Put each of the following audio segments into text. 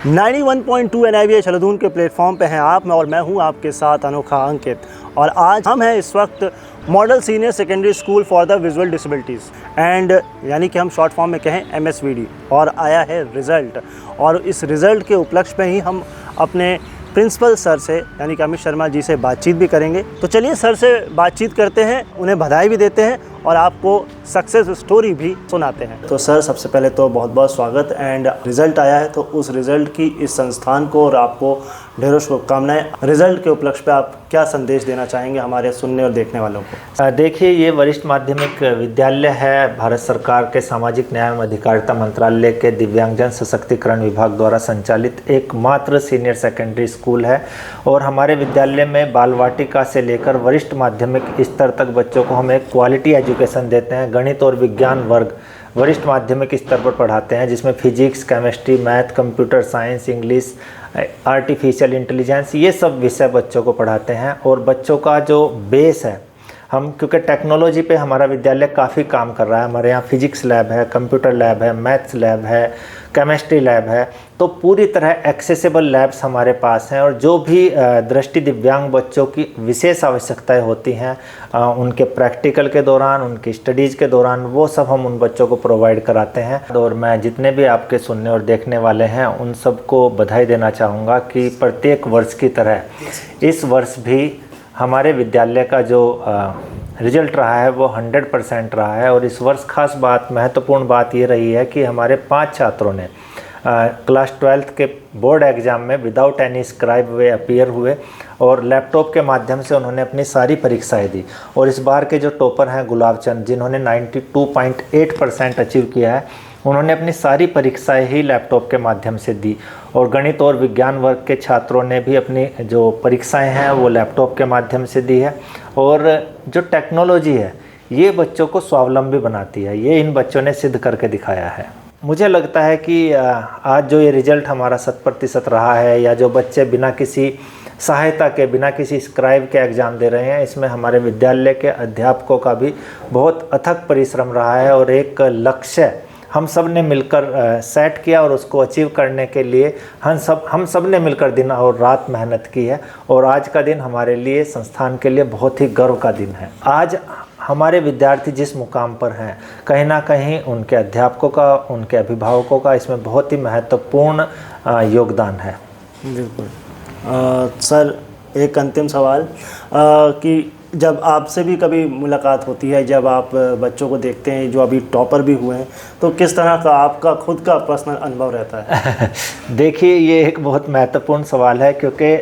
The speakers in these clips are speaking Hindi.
91.2 NIVH हल्द्वानी के प्लेटफॉर्म पे हैं आप और मैं हूं आपके साथ अनोखा अंकित। और आज हम हैं इस वक्त model senior secondary school for the visual disabilities and यानी कि हम शॉर्ट फॉर्म में कहें MSVD। और आया है रिज़ल्ट, और इस रिज़ल्ट के उपलक्ष्य में ही हम अपने प्रिंसिपल सर से यानी कि अमित शर्मा जी से बातचीत भी करेंगे। तो चलिए सर से बातचीत करते हैं, उन्हें बधाई भी देते हैं और आपको सक्सेस स्टोरी भी सुनाते हैं। तो सर सबसे पहले तो बहुत बहुत स्वागत। एंड रिज़ल्ट आया है तो उस रिज़ल्ट की इस संस्थान को और आपको ढेरों शुभकामनाएं। रिज़ल्ट के उपलक्ष्य पे आप क्या संदेश देना चाहेंगे हमारे सुनने और देखने वालों को? देखिए, ये वरिष्ठ माध्यमिक विद्यालय है भारत सरकार के सामाजिक न्याय एवं अधिकारिता मंत्रालय के दिव्यांगजन सशक्तिकरण विभाग द्वारा संचालित एकमात्र सीनियर सेकेंडरी स्कूल है। और हमारे विद्यालय में बाल वाटिका से लेकर वरिष्ठ माध्यमिक स्तर तक बच्चों को हम एक क्वालिटी एजुकेशन देते हैं। गणित और विज्ञान वर्ग वरिष्ठ माध्यमिक स्तर पर पढ़ाते हैं, जिसमें physics, chemistry, math, computer science, English, artificial intelligence, ये सब विषय बच्चों को पढ़ाते हैं। और बच्चों का जो बेस है, हम क्योंकि टेक्नोलॉजी पे हमारा विद्यालय काफ़ी काम कर रहा है। हमारे यहाँ फिजिक्स लैब है, कंप्यूटर लैब है, मैथ्स लैब है, केमिस्ट्री लैब है, तो पूरी तरह एक्सेसिबल लैब्स हमारे पास हैं। और जो भी दृष्टि दिव्यांग बच्चों की विशेष आवश्यकताएं होती हैं उनके प्रैक्टिकल के दौरान, उनकी स्टडीज़ के दौरान, वो सब हम उन बच्चों को प्रोवाइड कराते हैं। और मैं जितने भी आपके सुनने और देखने वाले हैं उन सबको बधाई देना चाहूँगा कि प्रत्येक वर्ष की तरह इस वर्ष भी हमारे विद्यालय का जो रिजल्ट रहा है वो 100% रहा है। और इस वर्ष खास बात, महत्वपूर्ण बात ये रही है कि हमारे 5 छात्रों ने क्लास 12th के बोर्ड एग्ज़ाम में विदाउट एनी स्क्राइब वे अपीयर हुए और लैपटॉप के माध्यम से उन्होंने अपनी सारी परीक्षाएं दी। और इस बार के जो टॉपर हैं गुलाब चंद, जिन्होंने 92.8% अचीव किया है, उन्होंने अपनी सारी परीक्षाएं ही लैपटॉप के माध्यम से दी। और गणित और विज्ञान वर्ग के छात्रों ने भी अपनी जो परीक्षाएं हैं वो लैपटॉप के माध्यम से दी है। और जो टेक्नोलॉजी है ये बच्चों को स्वावलंबी बनाती है, ये इन बच्चों ने सिद्ध करके दिखाया है। मुझे लगता है कि आज जो ये रिज़ल्ट हमारा 100% रहा है, या जो बच्चे बिना किसी सहायता के, बिना किसी स्क्राइब के एग्ज़ाम दे रहे हैं, इसमें हमारे विद्यालय के अध्यापकों का भी बहुत अथक परिश्रम रहा है। और एक लक्ष्य हम सब ने मिलकर सेट किया और उसको अचीव करने के लिए हम सब ने मिलकर दिन और रात मेहनत की है। और आज का दिन हमारे लिए, संस्थान के लिए बहुत ही गर्व का दिन है। आज हमारे विद्यार्थी जिस मुकाम पर हैं, कहीं ना कहीं उनके अध्यापकों का, उनके अभिभावकों का इसमें बहुत ही महत्वपूर्ण योगदान है। बिल्कुल। सर एक अंतिम सवाल कि जब आपसे भी कभी मुलाकात होती है, जब आप बच्चों को देखते हैं जो अभी टॉपर भी हुए हैं, तो किस तरह का आपका खुद का पर्सनल अनुभव रहता है? देखिए, ये एक बहुत महत्वपूर्ण सवाल है, क्योंकि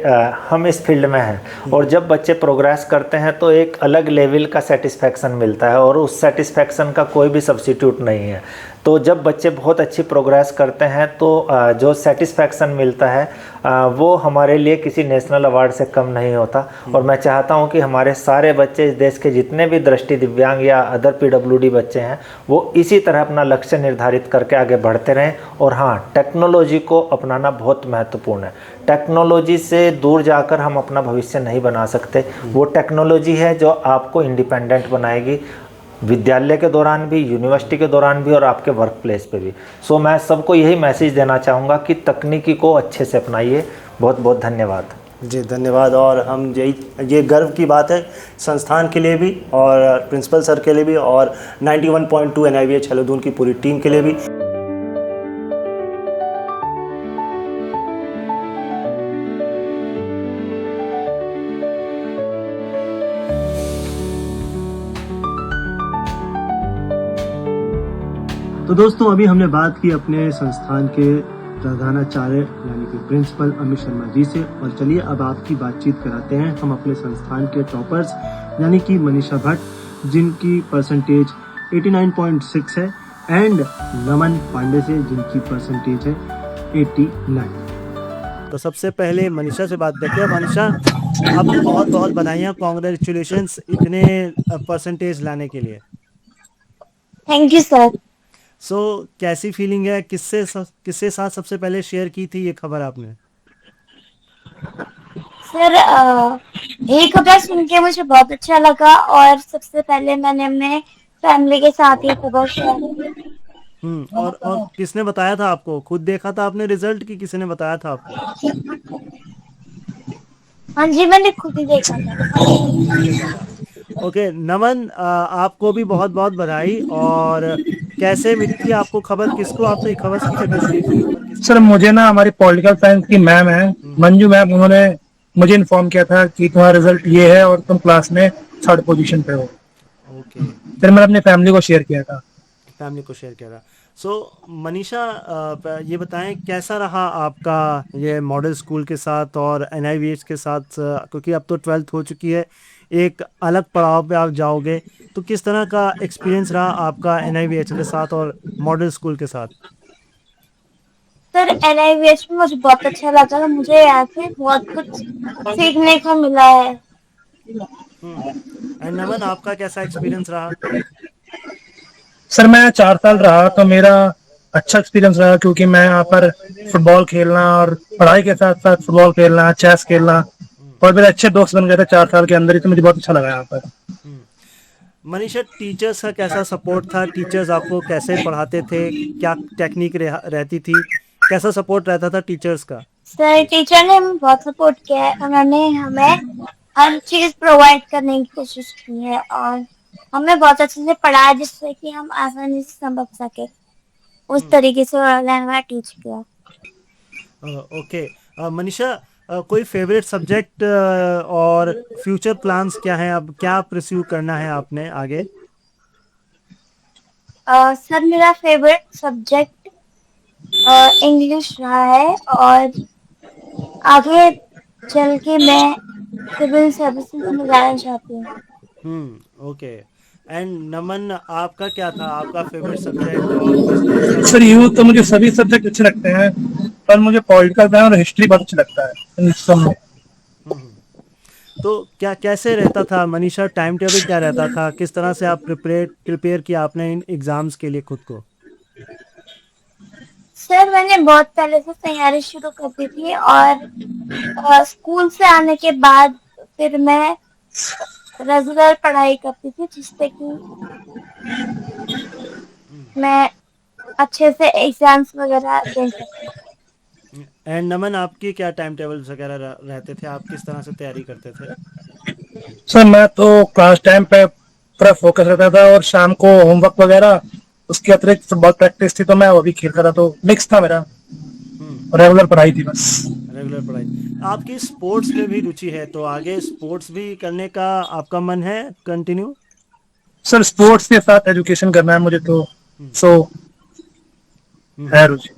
हम इस फील्ड में हैं और जब बच्चे प्रोग्रेस करते हैं तो एक अलग लेवल का सेटिस्फैक्शन मिलता है, और उस सेटिस्फैक्शन का कोई भी सब्स्टिट्यूट नहीं है। तो जब बच्चे बहुत अच्छी प्रोग्रेस करते हैं तो जो सेटिस्फैक्शन मिलता है वो हमारे लिए किसी नेशनल अवार्ड से कम नहीं होता। और मैं चाहता हूं कि हमारे सारे बच्चे, इस देश के जितने भी दृष्टि दिव्यांग या अदर PWD बच्चे हैं, वो इसी तरह अपना लक्ष्य निर्धारित करके आगे बढ़ते रहें। और हाँ, टेक्नोलॉजी को अपनाना बहुत महत्वपूर्ण है। टेक्नोलॉजी से दूर जाकर हम अपना भविष्य नहीं बना सकते। वो टेक्नोलॉजी है जो आपको इंडिपेंडेंट बनाएगी, विद्यालय के दौरान भी, यूनिवर्सिटी के दौरान भी और आपके वर्क प्लेस पे भी। सो मैं सबको यही मैसेज देना चाहूँगा कि तकनीकी को अच्छे से अपनाइए। बहुत बहुत धन्यवाद। जी धन्यवाद। और हम ये गर्व की बात है संस्थान के लिए भी और प्रिंसिपल सर के लिए भी और 91.2 NIVH हल्द्वानी की पूरी टीम के लिए भी। तो दोस्तों, अभी हमने बात की अपने संस्थान के प्रधानाचार्य यानी कि प्रिंसिपल अमित शर्मा जी से, और चलिए अब आपकी बातचीत कराते हैं हम अपने संस्थान के टॉपर्स यानी कि मनीषा भट्ट, जिनकी परसेंटेज 89.6 है, एंड नमन पांडे से, जिनकी परसेंटेज है 89। तो सबसे पहले मनीषा से बात करते हैं। मनीषा, आपको बहुत बहुत बधाइयाँ, कॉन्ग्रेचुलेशंस इतने परसेंटेज लाने के लिए। Thank you sir. कैसी फीलिंग है? किससे साथ सबसे पहले शेयर की थी ये खबर आपने? सर ये खबर सुन के मुझे बहुत अच्छा लगा, और सबसे पहले मैंने अपने फैमिली के साथ ये खबर शेयर की। और किसने बताया था आपको? खुद देखा था आपने रिजल्ट कि किसी ने बताया था आपको? हाँ जी, मैंने खुद ही देखा था। खुद ही देखा था। ओके नमन, आपको भी बहुत बहुत बधाई। और कैसे मिली थी आपको खबर? किसको आपने खबर कैसे दी थी? खबर किसने सर दी थी? मुझे ना हमारी पॉलिटिकल साइंस की मैम है, मंजू मैम, उन्होंने मुझे इन्फॉर्म किया था कि तुम्हारा रिजल्ट ये है और तुम क्लास में थर्ड पोजीशन पे हो। ओके। फिर मैंने अपनी फैमिली को शेयर किया था। फैमिली को शेयर किया था। सो मनीषा, ये बताएं कैसा रहा आपका ये मॉडल स्कूल के साथ और एनआईवीएच के साथ? क्योंकि अब तो 12th हो चुकी है, एक अलग पड़ाव पे आप जाओगे, तो किस तरह का एक्सपीरियंस रहा आपका एनआईवीएच के साथ और मॉडल स्कूल के साथ? सर एनआईवीएच में मुझे बहुत अच्छा लगा, मुझे यहाँ से बहुत कुछ सीखने को मिला है। एंड नमन, आपका कैसा एक्सपीरियंस रहा? सर मैं 4 साल रहा तो मेरा अच्छा एक्सपीरियंस रहा, क्योंकि मैं यहाँ पर फुटबॉल खेलना और पढ़ाई के साथ साथ फुटबॉल खेलना, चेस खेलना, और मेरे अच्छे दोस्त बन गए थे 4 साल के अंदर ही, तो मुझे बहुत अच्छा लगा यहाँ पर। मनीषा, टीचर्स का कैसा सपोर्ट था? टीचर्स आपको कैसे पढ़ाते थे? क्या टेक्निक रहती थी? कैसा सपोर्ट रहता था टीचर्स का? सर टीचर ने हमें बहुत सपोर्ट किया है, उन्होंने हमें हर चीज प्रोवाइड करने की कोशिश की है और हमें बहुत अच्छे से पढ़ाया जिससे कि हम आसानी से समझ सके। उस तरीके से उन्होंने हमें टीच किया। ओके। मनीषा, कोई फेवरेट सब्जेक्ट और फ्यूचर प्लान्स क्या हैं? अब क्या परस्यू करना है आपने आगे? सर मेरा फेवरेट सब्जेक्ट इंग्लिश रहा है और आगे चल के मैं सिविल सर्विसेज में जाना चाहती हूँ। ओके। एंड नमन, आपका क्या था? आपका फेवरेट सब्जेक्ट और किस टाइप का सर प्लान यूँ था? तो मुझे सभी सब्जेक्ट अच्छे लगते हैं, पर मुझे पॉलिटिकल साइंस और हिस्ट्री बहुत अच्छा लगता है इन सब में। तो क्या कैसे रहता था मनीषा? टाइम टेबल क्या रहता था? किस तरह से आप प्रिपेयर किया आपने इन एग्जाम्स के लिए खुद को? सर मैंने बहुत पहले से तैयारी शुरू कर दी थी और स्कूल से आने के बाद फिर मैं रेगुलर पढ़ाई करती थी जिससे कि मैं अच्छे से एग्जाम्स वगैरह दे सकूं। एंड नमन, आपकी क्या टाइम टेबल्स वगैरह रहते थे? आप किस तरह से तैयारी करते थे? सर मैं तो क्लास टाइम पे पूरा फोकस रहता था और शाम को होमवर्क वगैरह, उसके अतिरिक्त फुटबॉल प्रैक्टिस थी तो मैं वो भी खेलता था, तो मिक्स था मेरा, रेगुलर पढ़ाई थी बस। रेगुलर पढ़ाई। आपकी स्पोर्ट्स में भी रुचि है, तो आगे स्पोर्ट्स भी करने का आपका मन है कंटिन्यू? सर स्पोर्ट्स के साथ एजुकेशन करना है मुझे, तो सो है रुचि।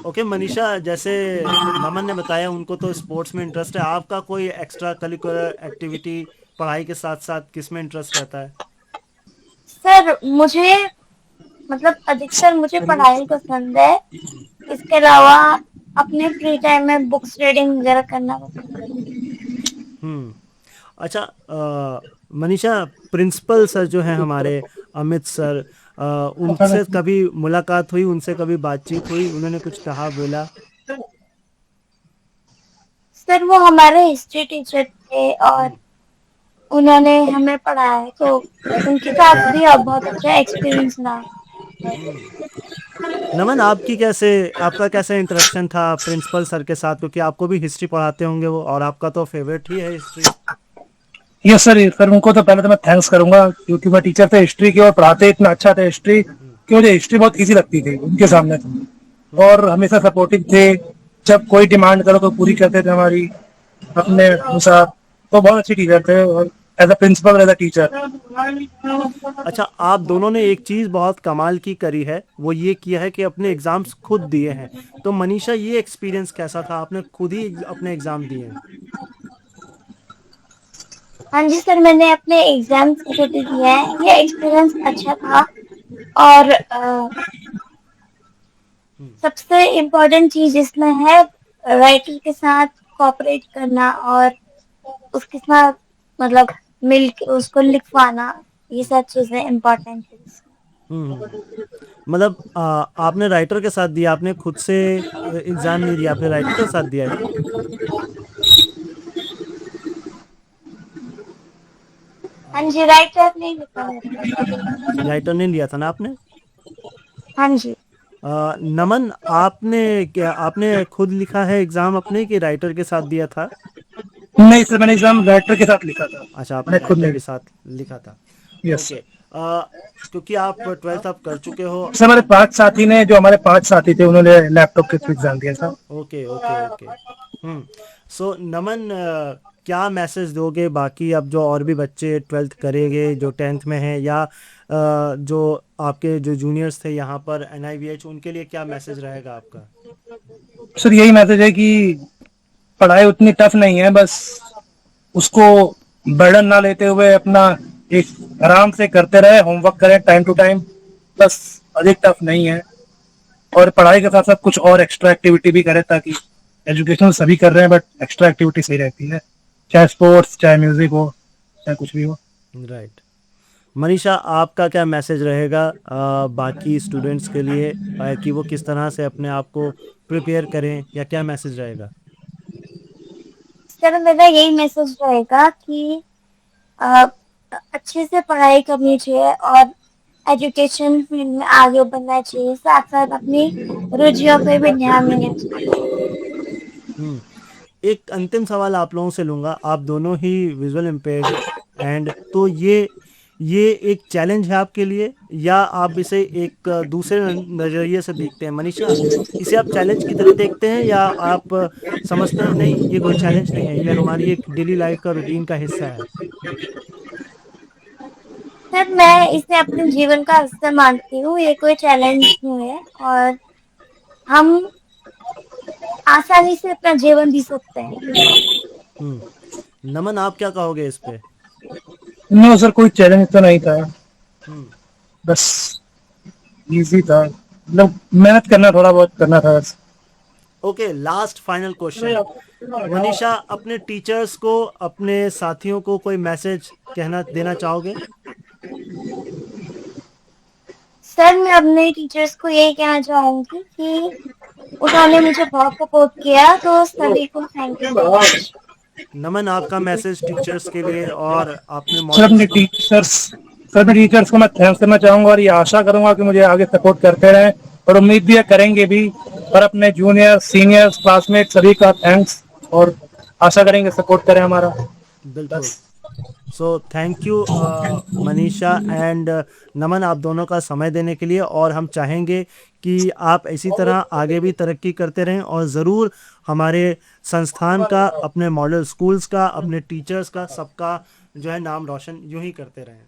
ओके मनीषा, जैसे नमन ने बताया उनको तो स्पोर्ट्स में इंटरेस्ट है, आपका कोई एक्स्ट्रा करिकुलर एक्टिविटी पढ़ाई के साथ साथ किस में इंटरेस्ट रहता है? सर मुझे मतलब अधिकतर मुझे पढ़ाई पसंद है, इसके अलावा अपने फ्री टाइम में बुक्स रीडिंग वगैरह करना पसंद है। हम्म। अच्छा, मनीषा, प्रिंसिपल सर जो हैं हमारे, अमित सर, उनसे कभी मुलाकात हुई? उनसे कभी बातचीत हुई? उन्होंने कुछ कहा, बोला? सर वो हमारे हिस्ट्री टीचर थे और उन्होंने हमें पढ़ाया है तो उनके साथ भी अब बहुत अच्छा एक्सपीरियंस रहा। नमन, आपका कैसा इंटरेक्शन था प्रिंसिपल सर के साथ? क्योंकि आपको भी हिस्ट्री पढ़ाते होंगे वो, और आपका तो फेवरेट ही है हिस्ट्री। यस सर, सर उनको तो पहले तो मैं थैंक्स करूंगा, क्योंकि मैं टीचर थे हिस्ट्री के और पढ़ाते इतना अच्छा थे हिस्ट्री कि मुझे हिस्ट्री बहुत इजी लगती थी उनके सामने तो। और हमेशा सपोर्टिव थे, जब कोई डिमांड करो तो पूरी करते थे हमारी अपने अनुसार। तो बहुत अच्छी टीचर थे, और as a principal, as a teacher. अच्छा, आप दोनों ने एक चीज़ बहुत कमाल की करी है, वो ये किया है कि अपने एग्ज़ाम्स खुद दिए हैं। तो मनीषा, ये एक्सपीरियंस कैसा था? आपने खुद ही अपने एग्ज़ाम दिए हैं? हाँ जी सर, मैंने अपने एग्जाम्स खुद ही दिए हैं, ये एक्सपीरियंस अच्छा था। और सबसे इम्पोर्टेंट चीज इसमें है राइटर के साथ कोऑपरेट करना और उसके साथ मतलब मिल के उसको लिखवाना, ये सब चीजें इम्पोर्टेंट है इसमें। मतलब आपने राइटर के साथ दिया, आपने खुद से एग्ज़ाम नहीं दिया, आपने राइटर के साथ दिया है क्या? हाँ जी, राइटर नहीं लिखा मेरे। राइटर ने लिया था ना आपने? हाँ जी। नमन, आपने खुद लिखा है एग्जाम अपने कि राइटर के साथ दिया था? नहीं सर, मैंने एग्जाम राइटर के साथ लिखा था, अच्छा, आपने मैंने खुद राइटर नहीं के लिखा। साथ लिखा था। Yes okay. सर। क्योंकि आप 12th आप कर चुके हो। सर हमारे 5 साथी ने, जो हमारे 5 साथी थे, उन्होंने लैपटॉप के थ्रू एग्जाम दिया था। Okay okay okay. So Naman, क्या मैसेज दोगे बाकी अब जो और भी बच्चे 12th करेंगे, जो 10th में हैं, या जो आपके जो जूनियर्स थे यहाँ पर NIVH, उनके लिए क्या मैसेज रहेगा आपका? सर यही मैसेज है कि पढ़ाई उतनी टफ नहीं है, बस उसको बर्डन ना लेते हुए अपना एक आराम से करते रहे, होमवर्क करें टाइम टू टाइम, बस अधिक टफ नहीं है। और पढ़ाई के साथ साथ कुछ और एक्स्ट्रा एक्टिविटी भी करें, ताकि एजुकेशन सभी कर रहे हैं बट एक्स्ट्रा एक्टिविटी सही रहती है, चाहे स्पोर्ट्स, चाहे म्यूजिक हो, चाहे कुछ भी हो। राइट। मनीषा, आपका क्या मैसेज रहेगा बाकी स्टूडेंट्स के लिए, कि वो किस तरह से अपने आप को प्रिपेयर करें, या क्या मैसेज रहेगा? सर मेरा यही मैसेज रहेगा कि अ, अच्छे से पढ़ाई करनी चाहिए और एजुकेशन फील्ड में आगे बढ़ना चाहिए, साथ साथ अपनी रुचियों पे भी ध्यान देना चाहिए। हम्म एक अंतिम सवाल आप लोगों से लूँगा। आप दोनों ही विजुअल इम्पेयर्ड हो, एंड तो ये एक चैलेंज है आपके लिए, या आप इसे एक दूसरे नज़रिए से देखते हैं? मनीषा, इसे आप चैलेंज की तरह देखते हैं, या आप समझते हैं नहीं, ये कोई चैलेंज नहीं है, ये हमारी एक डेली लाइफ का रूटीन का हिस्सा है? सर मैं इसे अपने जीवन का हिस्सा मानती हूँ, ये कोई चैलेंज नहीं है और हम आसानी से अपना जीवन जी सकते हैं। नमन, आप क्या कहोगे इस पे? नो सर, कोई चैलेंज तो नहीं था, हम्म बस इजी था, मतलब मेहनत करना, थोड़ा बहुत करना था बस। Okay, last final question. Manisha, अपने टीचर्स को, अपने साथियों को कोई मैसेज कहना देना चाहोगे? सर मैं अपने टीचर्स को यही कहना चाहूंगी कि उन्होंने मुझे बहुत सपोर्ट किया, तो सभी को थैंक यू सो मच। नमन, आपका मैसेज टीचर्स के लिए और आपने सर मॉडल अपने स्कूल। टीचर्स सर अपने टीचर्स को मैं थैंक्स करना चाहूंगा, और ये आशा करूंगा कि मुझे आगे सपोर्ट करते रहें, और उम्मीद भी है करेंगे भी। और अपने जूनियर, सीनियर, क्लासमेट सभी का थैंक्स, और आशा करेंगे सपोर्ट करें हमारा। बिल्कुल। बस। So thank you Manisha and Naman, आप दोनों का समय देने के लिए, और हम चाहेंगे कि आप इसी तरह आगे भी तरक्की करते रहें, और ज़रूर हमारे संस्थान का, अपने मॉडल स्कूल्स का, अपने टीचर्स का, सबका जो है नाम रोशन यूं ही करते रहें।